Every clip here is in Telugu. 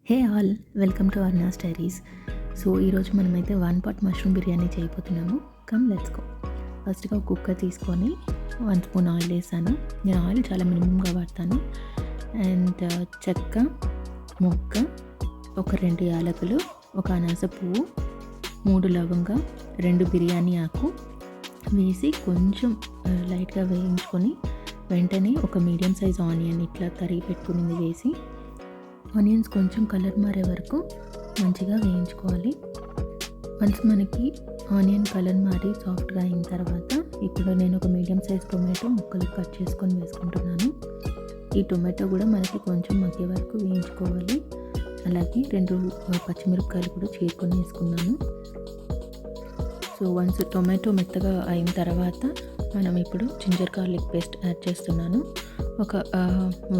Hey all, welcome to Arna's diaries. So ఈరోజు మనమైతే 1 pot మష్రూమ్ బిర్యానీ చేయబోతున్నాము. Come let's go. ఫస్ట్గా ఒక కుక్కర్ తీసుకొని 1 స్పూన్ ఆయిల్ వేసాను. నేను ఆయిల్ చాలా మినిమంగా వాడతాను. అండ్ చెక్క, మొగ్గ, ఒక 2 యాలకులు, ఒక అనాస పువ్వు, 3 లవంగ, 2 బిర్యానీ ఆకు వేసి కొంచెం లైట్గా వేయించుకొని వెంటనే ఒక మీడియం సైజ్ ఆనియన్ ఇట్లా తరిగి పెట్టుకునింది వేసి ఆనియన్స్ కొంచెం కలర్ మారే వరకు మంచిగా వేయించుకోవాలి. వన్స్ మనకి ఆనియన్ కలర్ మారి సాఫ్ట్గా అయిన తర్వాత ఇప్పుడు నేను ఒక మీడియం సైజ్ టొమాటో ముక్కలు కట్ చేసుకొని వేసుకుంటున్నాను. ఈ టొమాటో కూడా మనకి కొంచెం మగ్గే వరకు వేయించుకోవాలి. అలాగే 2 పచ్చిమిరపకాయలు కూడా చీరుకొని వేసుకున్నాను. సో వన్స్ టొమాటో మెత్తగా అయిన తర్వాత మనం ఇప్పుడు జింజర్ గార్లిక్ పేస్ట్ యాడ్ చేస్తున్నాను. ఒక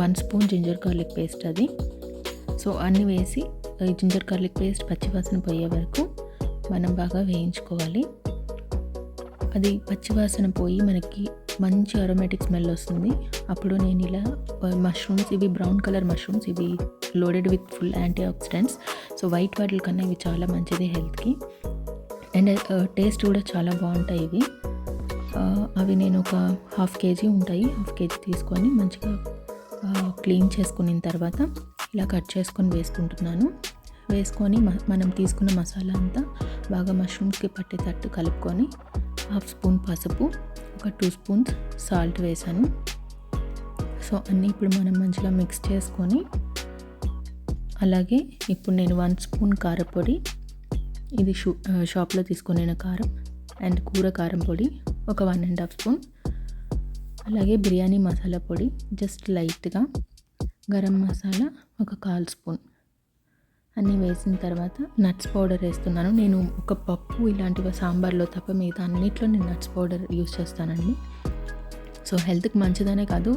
1 స్పూన్ జింజర్ గార్లిక్ పేస్ట్ అది. సో అన్నీ వేసి జింజర్ గార్లిక్ పేస్ట్ పచ్చివాసన పోయే వరకు మనం బాగా వేయించుకోవాలి. అది పచ్చివాసన పోయి మనకి మంచి అరోమాటిక్ స్మెల్ వస్తుంది. అప్పుడు నేను ఇలా మష్రూమ్స్, ఇవి బ్రౌన్ కలర్ మష్రూమ్స్, ఇవి loaded with full antioxidants. So white వాటిల కన్నా ఇవి చాలా మంచిది హెల్త్కి. అండ్ టేస్ట్ కూడా చాలా బాగుంటాయి ఇవి. అవి నేను ఒక 1/2 kg ఉంటాయి. 1/2 kg తీసుకొని మంచిగా క్లీన్ చేసుకున్న తర్వాత ఇలా కట్ చేసుకొని వేసుకుంటున్నాను. వేసుకొని మనం తీసుకున్న మసాలా అంతా బాగా మష్రూమ్స్కి పట్టేటట్టు కలుపుకొని 1/2 స్పూన్ పసుపు, ఒక 2 స్పూన్స్ సాల్ట్ వేసాను. సో అన్నీ ఇప్పుడు మనం మంచిగా మిక్స్ చేసుకొని అలాగే ఇప్పుడు నేను 1 స్పూన్ కారపొడి, ఇది షాప్లో తీసుకున్న కారం, అండ్ కూర కారం పొడి ఒక 1.5 స్పూన్, అలాగే బిర్యానీ మసాలా పొడి జస్ట్ లైట్గా, గరం మసాలా ఒక 1/4 స్పూన్ అన్నీ వేసిన తర్వాత నట్స్ పౌడర్ వేస్తున్నాను. నేను ఒక పప్పు ఇలాంటివి సాంబార్లో తప్ప మిగతా అన్నిట్లో నేను నట్స్ పౌడర్ యూస్ చేస్తానండి. సో హెల్త్కి మంచిదనే కాదు,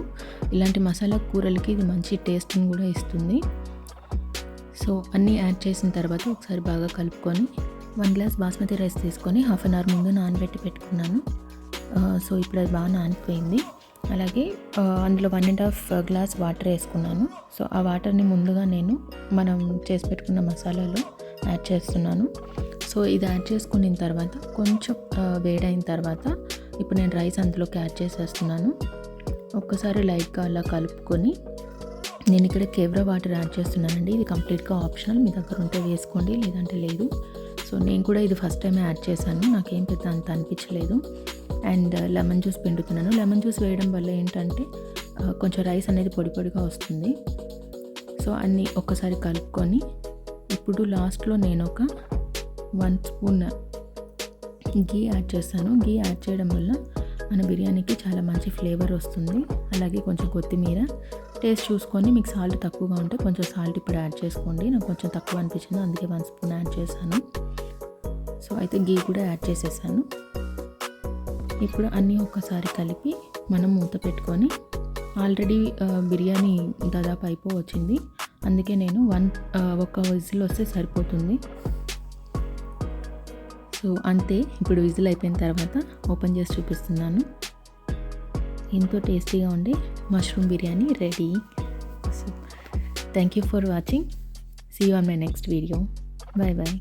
ఇలాంటి మసాలా కూరలకి ఇది మంచి టేస్ట్ని కూడా ఇస్తుంది. సో అన్నీ యాడ్ చేసిన తర్వాత ఒకసారి బాగా కలుపుకొని 1 గ్లాస్ బాస్మతి రైస్ తీసుకొని 1/2 అవర్ ముందు నానబెట్టి పెట్టుకున్నాను. సో ఇప్పుడు అది బాగా నానిపోయింది. అలాగే అందులో 1.5 గ్లాస్ వాటర్ వేసుకున్నాను. సో ఆ వాటర్ని ముందుగా నేను మనం చేసి పెట్టుకున్న మసాలాలో యాడ్ చేస్తున్నాను. సో ఇది యాడ్ చేసుకున్న తర్వాత కొంచెం వేడైన తర్వాత ఇప్పుడు నేను రైస్ అందులోకి యాడ్ చేసేస్తున్నాను. ఒక్కసారి లైట్గా అలా కలుపుకొని నేను ఇక్కడ కేవ్రా వాటర్ యాడ్ చేస్తున్నానండి. ఇది కంప్లీట్గా ఆప్షనల్, మీ దగ్గర ఉంటే వేసుకోండి, లేదంటే లేదు. సో నేను కూడా ఇది ఫస్ట్ టైం యాడ్ చేశాను, నాకేం పెద్ద అంత అనిపించలేదు. అండ్ లెమన్ జ్యూస్ పిండుతున్నాను. లెమన్ జ్యూస్ వేయడం వల్ల ఏంటంటే కొంచెం రైస్ అనేది పొడి పొడిగా వస్తుంది. సో అన్నీ ఒక్కసారి కలుపుకొని ఇప్పుడు లాస్ట్లో నేను ఒక 1 స్పూన్ గీ యాడ్ చేస్తాను. గీ యాడ్ చేయడం వల్ల మన బిర్యానీకి చాలా మంచి ఫ్లేవర్ వస్తుంది. అలాగే కొంచెం కొత్తిమీర టేస్ట్ చూసుకొని మీకు సాల్ట్ తక్కువగా ఉంటే కొంచెం సాల్ట్ ఇప్పుడు యాడ్ చేసుకోండి. నాకు కొంచెం తక్కువ అనిపించింది, అందుకే 1 స్పూన్ యాడ్ చేశాను. సో అయితే గీ కూడా యాడ్ చేసేసాను. ఇప్పుడు అన్నీ ఒక్కసారి కలిపి మనం మూత పెట్టుకొని, ఆల్రెడీ బిర్యానీ దాదాపు అయిపోవచ్చింది, అందుకే నేను ఒక విజిల్ వస్తే సరిపోతుంది. సో అంతే, ఇప్పుడు విజిల్ అయిపోయిన తర్వాత ఓపెన్ చేసి చూపిస్తున్నాను. ఎంతో టేస్టీగా ఉండే mushroom biryani ready. So thank you for watching. See you on my next video. Bye bye.